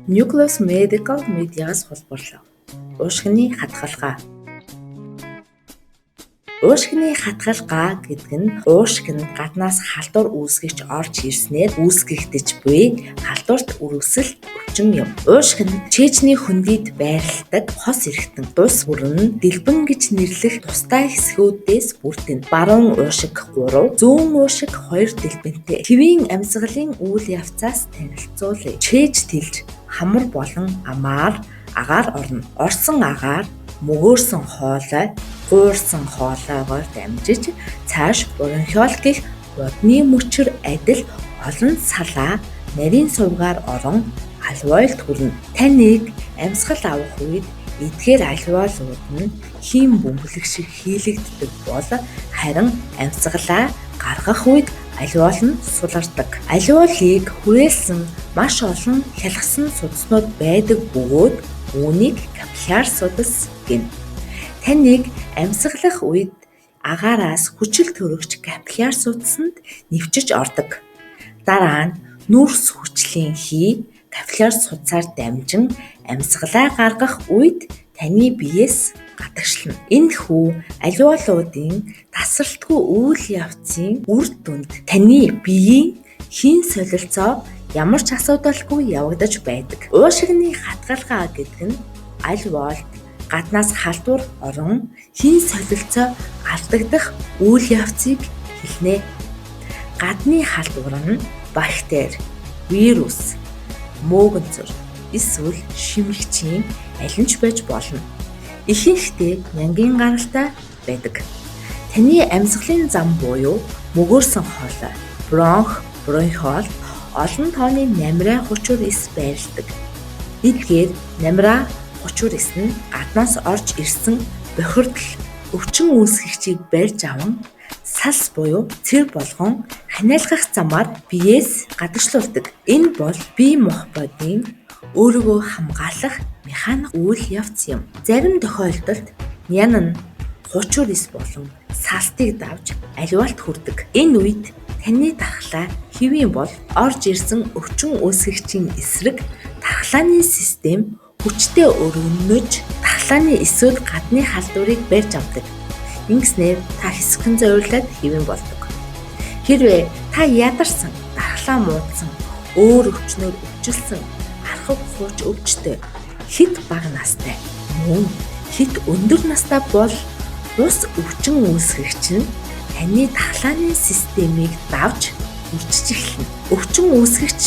Nucleus Medical Media-гаас холбоорлоо. Уушгины хатгалгаа. Уушгины хатгалгаа гэдэг нь уушиг нь гаднаас халдвар үүсгэж орж ирснээр үүсгэгдэж буй халдварт үргэлжил өвчин юм. Уушиг нь чэйжний хөндийд байрладаг хос эрхтэн дус бүрэн дэлбэн гэж нэрлэх тустай хэсгүүдээс бүрдэнэ. Баруун уушиг 3, зүүн уушиг 2 дэлбэнтэй. Хэвийн амьсгалын үйл явцаас танилцуулъя. Чэйж тэлж хамар болон амаар агаар орно. Орсон агаар мөгөөрсөн хоолой, гуурсан хоолойгоор дамжиж цааш бронхиол гэх бодны мөчр адил олон салаа нарийн сувгаар орон алвеолд хүрнэ. Таныг амьсгал авах үед эдгээр алвеолууд нь хийм бөмбөлөг шиг хийлэгддэг бол харин амьсгалаа гаргах үед алвеол нь сулардаг. Алвеолыг хүрээлсэн маш олон хялгсан судаснууд байдаг бөгөөд үүнийг капилляр судас гэнэ. Таныг амьсгалах үед агаараас хүчил төрөгч капилляр судасанд нэвчиж ордог. Дараа нь нүрс хүчлийн хий капилляр судасаар дамжин амьсгалаа гаргах үед таны биеэс гадагшлана. Энэхүү алвеолуудын тасралтгүй үйл явцын үр дүнд таны биеийн хийн солилцоо ямар ч асуудалгүй явагдаж байдаг. Уушигны хатгалгаа гэдэг нь алвеолд гаднаас халдвар орон хийн солилцоо алдагдах үйл явцыг хэлнэ. Гадны халдвар нь бактери, вирус, мөөгөнцөр, эсвэл шимэгчийн аль нь ч байж болно. Ихэнхдээ нянгийн гаралтай байдаг. Таны амьсгалын зам буюу мөгөөрсөн хоолой, бронхиол олон тооны намраа хучуур эс байрладаг. Эдгээр намраа хучуур эс нь гаднаас орж ирсэн бохирдол өвчин үүсгэгчийг барьж аван салс буюу цэр болгон ханиалгах замаар биеэс гадагшлуулдаг. Энэ бол бие махбодын өөрийгөө хамгаалах механик үйл явц юм. Зарим тохиолдолд нян нь хучуур эс болон салтыг давж алвеолд хүрдэг. Энэ үед таны тархлаа хэвийн бол орж ирсэн өвчин үүсгэгчийн эсрэг тархлааны систем хүчтэй өргөнөж тархлааны эсүүд гадны халдварыг барьж авдаг. Ингэснээр та хэсэгэн зориулаад хэвэн болдог. Хэрвээ та ядарсан, тархлаа муудсан, өөр өвчнөөр өвчлсөн, архаг хууч өвчтэй, хэд бага настай, мөн хэд өндөр настай бол бус өвчин үүсгэгч нь таны тархлааны системийг давж үржиж эхэлнэ. Өвчин үүсгэгч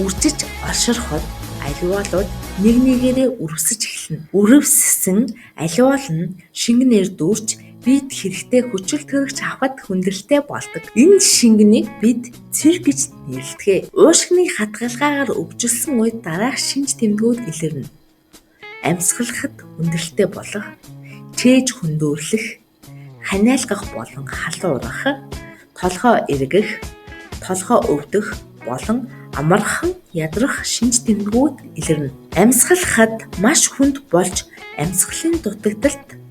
үржиж олширход алвеолууд нэг нэгээрээ үрвсэж эхэлнэ. Үрвссэн алвеол нь шингэнээр дүүрч бид хэрэгтэй хүчил төрөгч авахд хүндрэлтэй болдог. Энэ шингэнийг бид цэр гэж нэрлэдэг. Уушгины хатгалгаагаар өвжилсэн үед дараах шинж тэмдгүүд илэрнэ. Амьсгалахад хүндрэлтэй болох, чэйж хөндөөрлөх, ханиалгах болон халуурах, толгой эргэх, толгой өвдөх болон амархан ядрах шинж тэмдгүүд илэрнэ. Амьсгалахад маш хүнд болж амьсгалын дутагдалд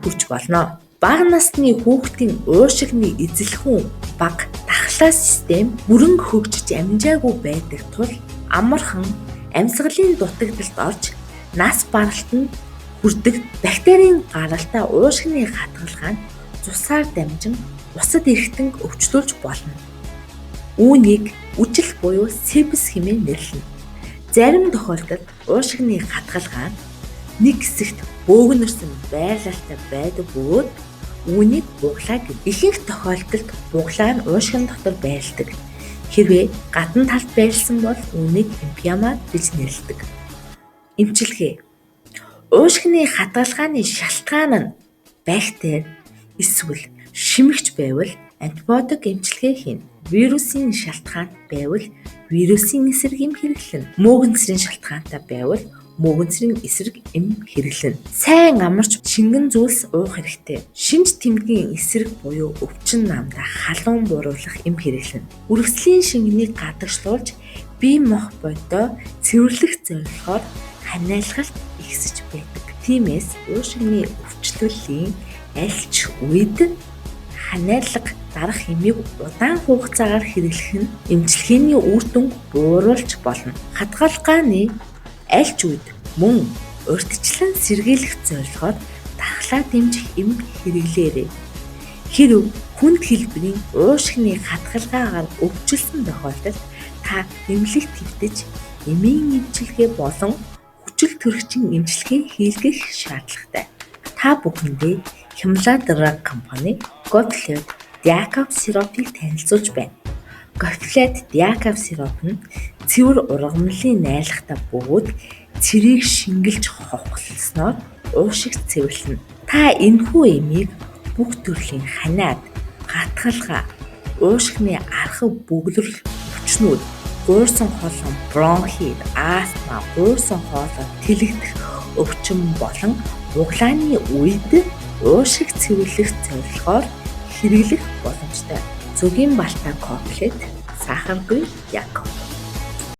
хүрч болно. Бага насны хүүхдийн уушигны эзлэхүүн бага тархлаа систем бүрэн хөгжиж амжаагүй байдаг тул амархан амьсгалын дутагдалд орж нас баралтанд хүрдэг. Бактерийн гаралтай уушгины хатгалгаа нь цусаар дамжин усад эргэтэн өвчлүүлж болно. Үүнийг үжил буюу сепсис хэмээн нэрлэнэ. Зарим тохиолдолд уушгины хатгалгаа нь нэг хэсэгт бөөгнөрсөн байрлалтай байдаг бөгөөд үүнийг буглаа гэнэ. Ихэнх тохиолдолд буглаа нь уушгин дотор байрладаг. Хэрвээ гадна талд байрлсан бол үүнийг эмфиема гэж нэрлэдэг. Эмчилгээ. Уушгины хатгалгааны шалтгаан нь бактери эсвэл шимэгч байвал антибиотик эмчилгээ хийнэ. Вирусын шалтгаан байвал вирусын эсрэг эм хэрэглэнэ. Мөөгөнцрийн шалтгаантай байвал мөөгөнцрийн эсрэг эм хэрэглэнэ. Сайн амарч шингэн зүйлс уух хэрэгтэй. Шинж тэмдгийн эсрэг буюу өвчин намдаа халуун бууруулах эм хэрэглэнэ. Үргэслийн шингэнийг гадагшлуулж бие махбодоо цэвэрлэх зорилгоор ханиалгалт ихсэж байдаг. Тиймээс уушигны өвчлөлийн аль ч үед ханиалга дарах эмийг удаан хугацаагаар хэрэглэх нь эмчилгээний үр дүнг бууруулж болно. Хадгалгааны аль ч үед мөн урьдчилан сэргийлэх зорилгоор дархлаа дэмжих эмэг хэрэглээрэй. Хэрэв хүнд хэлбэрийн уушгины хадгалгаагаар өвчлсөн тохиолдолд та эмнэлэгт хэвтэж эмийн эмчилгээ болон хүчил төрөгчийн эмчилгээ хийлгэх шаардлагатай. Та бүхэндээ Хямлаа Драг компани Готлет Диакав сиропыг танилцуулж байна. Готлет Диакав сироп нь цэвэр ургамлын найрлагатай бөгөөд цэрийг шингэлж ховхолсноор уушиг цэвэрлэнэ. Та энэхүү эмийг бүх төрлийн ханаад, гатгалгаа, уушгины архав бөглөрөл өвчнүүд, гуйрсан хоолой, бронхит, астма, гуйрсан хоолой, тэлэгдэх өвчин болон углааны үед уушиг цэвэрлэх зорилгоор хэрэглэх боломжтой. Зүгийн Балта Котлет, сахаргүй Яков.